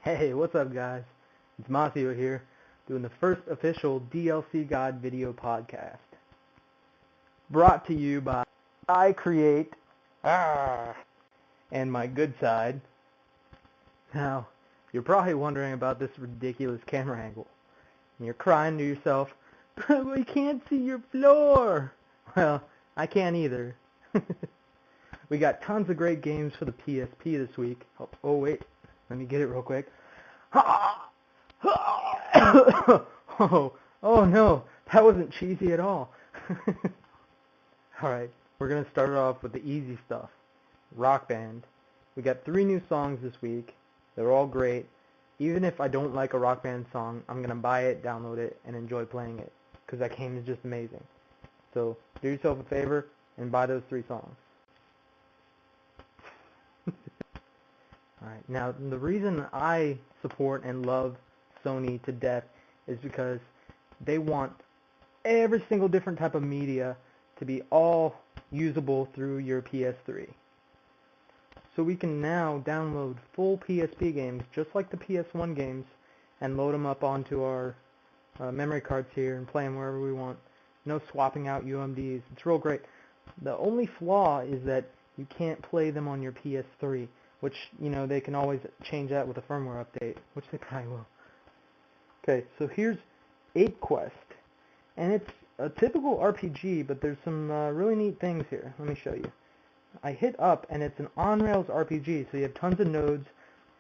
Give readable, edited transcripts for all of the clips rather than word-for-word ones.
Hey, what's up guys? It's Masio here, doing the first official DLC God video podcast. Brought to you by I Create and my good side. Now, you're probably wondering about this ridiculous camera angle. And you're crying to yourself, but we can't see your floor. Well, I can't either. We got tons of great games for the PSP this week. Oh wait, let me get it real quick. Oh no, that wasn't cheesy at all. Alright, we're going to start off with the easy stuff. Rock Band. We got 3 new songs this week. They're all great. Even if I don't like a Rock Band song, I'm going to buy it, download it, and enjoy playing it. Because that game is just amazing. So, do yourself a favor and buy those 3 songs. Alright, now the reason I support and love Sony to death is because they want every single different type of media to be all usable through your PS3. So we can now download full PSP games just like the PS1 games and load them up onto our memory cards here and play them wherever we want. No swapping out UMDs. It's real great. The only flaw is that you can't play them on your PS3, which, you know, they can always change that with a firmware update, which they probably will. Okay, so here's Ape Quest, and it's a typical RPG, but there's some really neat things here. Let me show you. I hit up, and it's an on-rails RPG, so you have tons of nodes,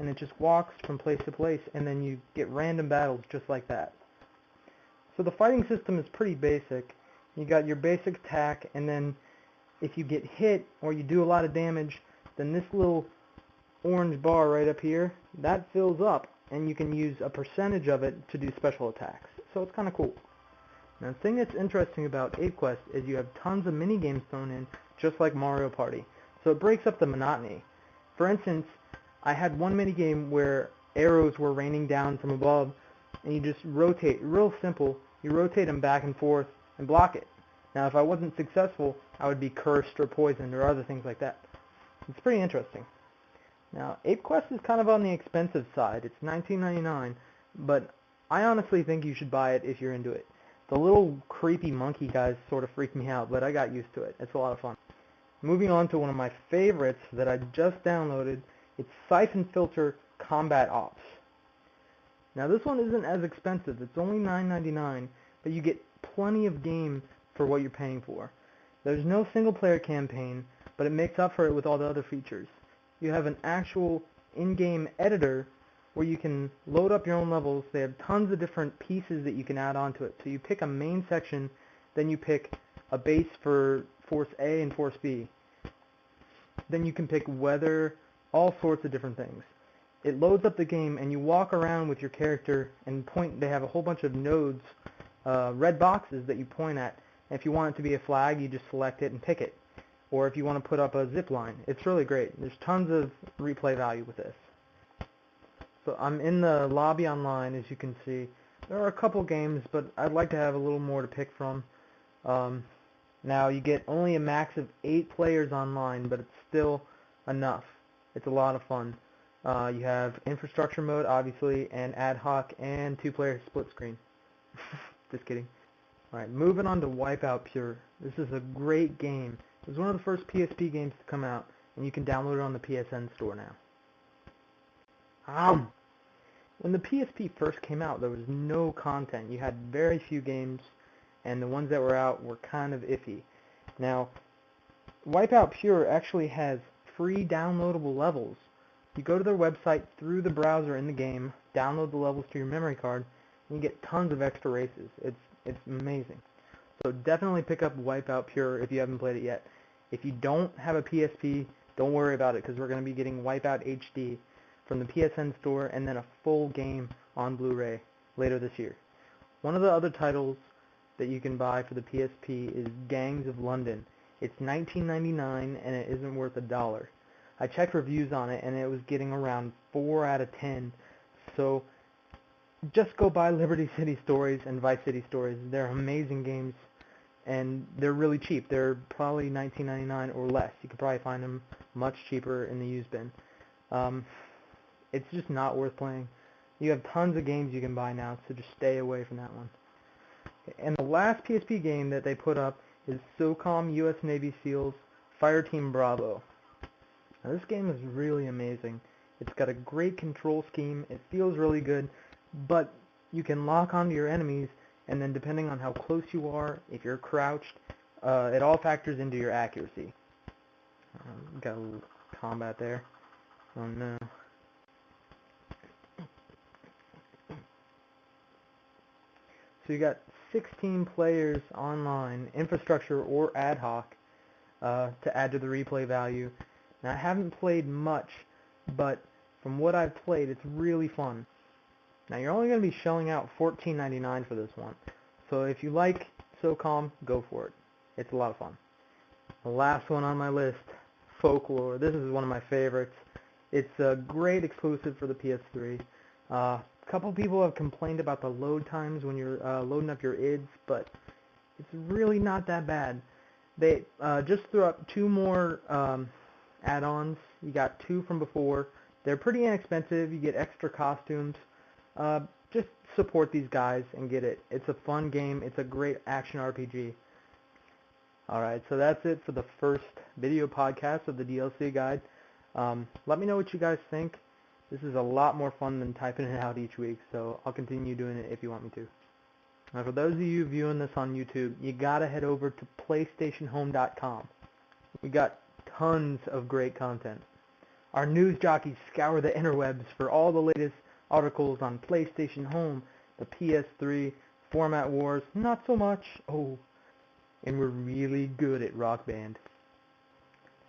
and it just walks from place to place, and then you get random battles just like that. So the fighting system is pretty basic. You got your basic attack, and then if you get hit or you do a lot of damage, then this little orange bar right up here, that fills up, and you can use a percentage of it to do special attacks. So it's kind of cool. Now the thing that's interesting about Ape Quest is you have tons of mini games thrown in, just like Mario Party. So it breaks up the monotony. For instance, I had one mini game where arrows were raining down from above, and you just rotate, real simple, you rotate them back and forth and block it. Now if I wasn't successful, I would be cursed or poisoned or other things like that. It's pretty interesting. Now, Ape Quest is kind of on the expensive side. It's $19.99, but I honestly think you should buy it if you're into it. The little creepy monkey guys sort of freak me out, but I got used to it. It's a lot of fun. Moving on to one of my favorites that I just downloaded, it's Siphon Filter Combat Ops. Now this one isn't as expensive. It's only $9.99, but you get plenty of game for what you're paying for. There's no single player campaign, but it makes up for it with all the other features. You have an actual in-game editor where you can load up your own levels. They have tons of different pieces that you can add onto it. So you pick a main section, then you pick a base for Force A and Force B. Then you can pick weather, all sorts of different things. It loads up the game and you walk around with your character and point. They have a whole bunch of nodes, red boxes that you point at. And if you want it to be a flag, you just select it and pick it. Or if you want to put up a zip line. It's really great. There's tons of replay value with this. So I'm in the lobby online, as you can see. There are a couple games, but I'd like to have a little more to pick from. Now you get only a max of 8 players online, but it's still enough. It's a lot of fun. You have infrastructure mode, obviously, and ad hoc, and 2-player split screen. Just kidding. Alright, moving on to Wipeout Pure. This is a great game. It was one of the first PSP games to come out, and you can download it on the PSN store now. When the PSP first came out, there was no content. You had very few games, and the ones that were out were kind of iffy. Now, Wipeout Pure actually has free downloadable levels. You go to their website through the browser in the game, download the levels to your memory card, and you get tons of extra races. It's amazing. So definitely pick up Wipeout Pure if you haven't played it yet. If you don't have a PSP, don't worry about it because we're going to be getting Wipeout HD from the PSN store and then a full game on Blu-ray later this year. One of the other titles that you can buy for the PSP is Gangs of London. It's $19.99 and it isn't worth $1. I checked reviews on it and it was getting around 4 out of 10. So just go buy Liberty City Stories and Vice City Stories. They're amazing games. And they're really cheap. They're probably $19.99 or less. You could probably find them much cheaper in the used bin. It's just not worth playing. You have tons of games you can buy now, so just stay away from that one. And the last PSP game that they put up is SOCOM US Navy SEALs Fireteam Bravo. Now this game is really amazing. It's got a great control scheme, it feels really good, but you can lock onto your enemies, and then depending on how close you are, if you're crouched, it all factors into your accuracy. Got a little combat there. Oh no. So you got 16 players online, infrastructure or ad hoc, to add to the replay value. Now I haven't played much, but from what I've played, it's really fun. Now you're only going to be shelling out $14.99 for this one, so if you like SOCOM, go for it. It's a lot of fun. The last one on my list, Folklore. This is one of my favorites. It's a great exclusive for the PS3. A couple people have complained about the load times when you're loading up your IDs, but it's really not that bad. They just threw up 2 more add-ons. You got 2 from before. They're pretty inexpensive. You get extra costumes. Just support these guys and get it. It's a fun game. It's a great action RPG. Alright, so that's it for the first video podcast of the DLC guide. Let me know what you guys think. This is a lot more fun than typing it out each week, so I'll continue doing it if you want me to. Now, for those of you viewing this on YouTube, you gotta head over to PlayStationHome.com. We got tons of great content. Our news jockeys scour the interwebs for all the latest articles on PlayStation Home, the PS3, format wars, not so much. Oh, and we're really good at Rock Band.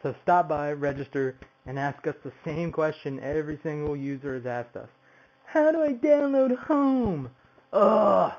So stop by, register, and ask us the same question every single user has asked us. How do I download Home? Ugh!